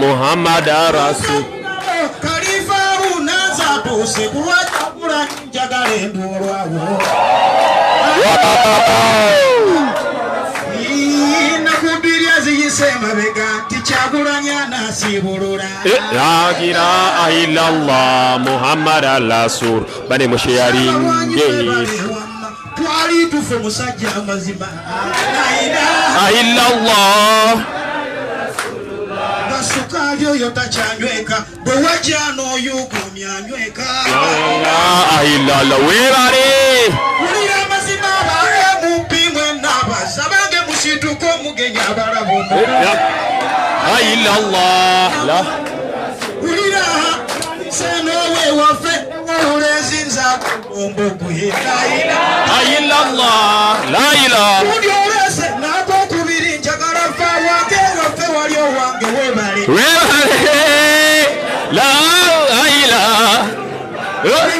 Muhammad Rasul. Khalifa unaza tuse kuwachakula njagale ndolwawo. Nakubiria ziyisema bega tichakulanya nasibulura. La ilaha illallah Muhammad Rasul. Bane mushayaringe. Twali tufe musajja amazima. La ilaha illallah. Basukali oyo tachanyweka bwe wajano yugumyanyweka. La ilaha illallah webale. Ulira amazima bae mupimwe nabaza bange musituko mugenya abalabo. La illallah la. Ulira seno we wafe ulezinza omboguye. La illallah la ilaha. Udiolese nako kubiri njagala fa wake wafe walio wange webale. La ilaha.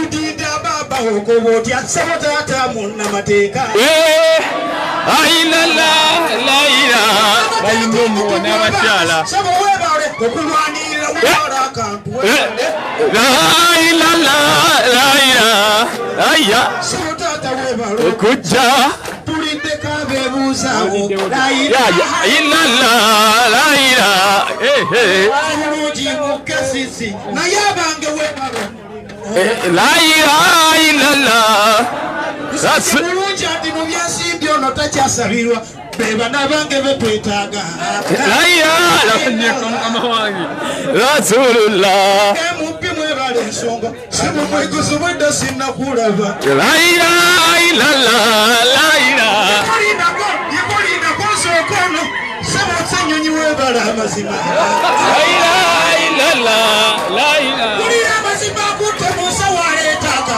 Ndida baba okoboti asabota atamunna mateka. La ilaha la ilaha. Bayingomo n'abachala. Sabo webale okulwanirira mubara kantu. La ilaha la ilaha. Aya. Sabota atawebale. Kujja. Tulinde kabebuzawo. La ilaha illallah la ilaha. Amuji mukasisi na yabange webale. La ilaha illallah. That's mulungi ati mu byasimbyo no takyasabirwa beba nabange betwetaaga. La ilaha Rasulullah. Mupi mwebale ensonga simu mweguzi mwedda sinnakulaba. La ilaha illallah la ilaha. Yekolinako nsookono sebo senyonyi webale amazima. La ilaha illallah la ilaha. Kulira amazima akutte musa waleetaga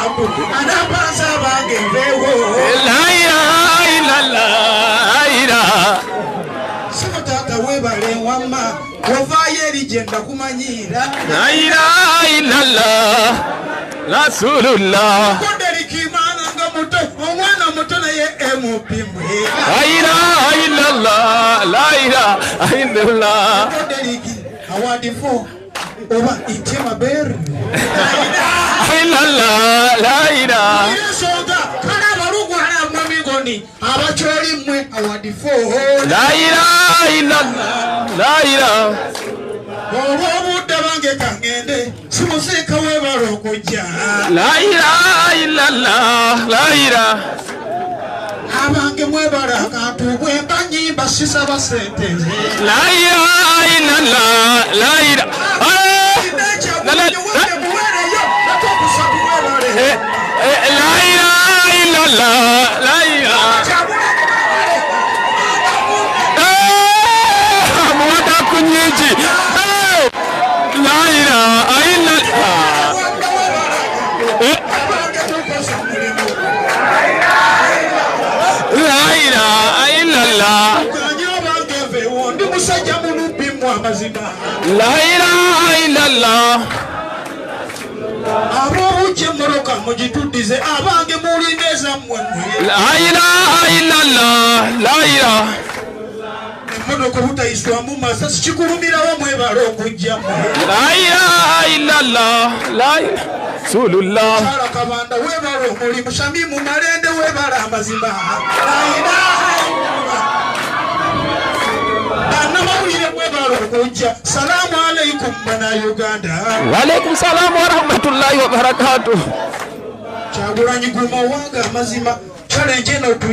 anapanza abange mbewo. La ilaha illallah la ilaha. Sebo taata webale wamma wavaayo eri gye ndakumanyira. La ilaha illallah Rasulullah. Kodderikimana nga muto omwana muto naye emupimwe. La ilaha illallah la ilaha illallah. Kodderiki awadi fo oba itima beru. Illallah la ilaha. Nsonga kana abalugu alamamigoni abakyoli mmwe awadi fo. La ilaha illallah la ilaha. Olw'obudde bange kangende simuziika webala okujja. La ilaha illallah la ilaha. Abange mwebala akantu bwe mbanyimba sisaba sente. La ilaha illallah la ilaha. La ilaha illallah la ilaha. Mwata kunyiji. La ilaha illallah. La ilaha illallah. Ndi musajja munubbimu amazima. La ilaha illallah. Ab'obujje mmoloka mugituddize abange mulindeeza mmwe. La ilaha illallah la ilaha. Emmotoka obutayiswamu masasi kikulumirawo mwebala okujja mmwe. La ilaha illallah la ilaha. Rasulullah. Sala kabanda webala omulimu Shamimu Malende webala amazima. La ilaha illallah. Annamawulire mwebala okujja. Salaamu alaikum bana Uganda. Wa alaikum salaam wa rahmatullahi wa barakatuh. Kyagulanyi guma wanga amazima. Challenge eno tu.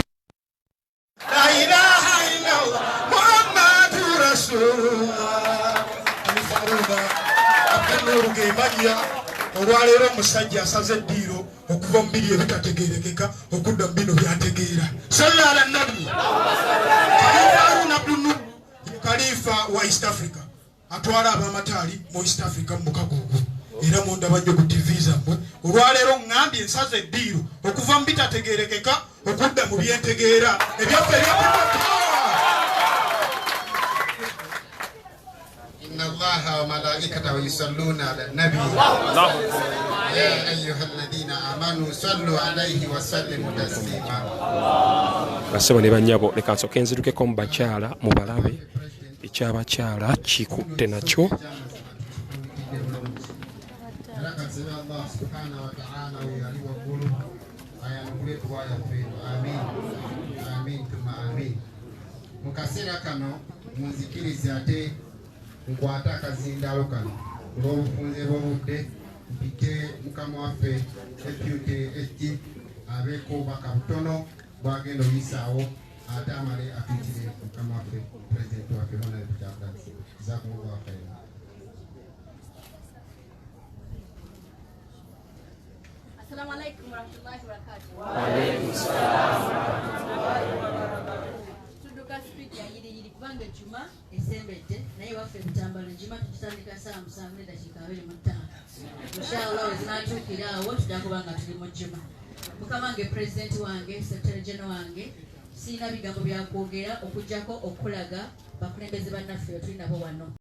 La ilaha illallah Muhammadu Rasulullah. Alifaruga akanoluge majja. Olwaleero omusajja asaze eddiiro okuva mu biri ebitategeerekeka okudda mu bino byategeera. Salla ala nabi. Khalifa wa East Africa atwala abamataali mu East Africa mu kagugu era mu ndaba nnyo ku TV zammwe. Olwaleero ngambye nsaze eddiiro okuva mu bitategeerekeka okudda mu byentegeera ebyaffe ebyakutaka. إن الله وملائكته يصلون على النبي يا أيها الذين آمنوا صلوا عليه وسلموا تسليما. Basebo ne banyabo leka nsooke nzirukeko mu bakyala mubalabe ekyabakyala kikutte nakyo. Mu kaseera kano munzikirize ate nkwate akazindaalo kano olw'obufunze bw'obudde mpite mukama waffe deputy eki abeeko baka butono bwagenda oyisaawo ate amale atuukire mukama waffe pulezidenti waffe honorable James jazakumullahu khairan. Assalamu alaikum warahmatullahi wabarakatuh. Wa alaikum salaam warahmatullahi wabarakatuh. Tuduka speed ya yiri kubanga juma esembedde naye waffe bitambala juma tutandika saa 7:25. Inshallah wezinatuukira awo tujja kubanga tuli mu juma. Mukama wange president wange secretary general wange sina bigambo bya kwogera okujjako okulaga bakulembeze bannaffe tulina bo wano.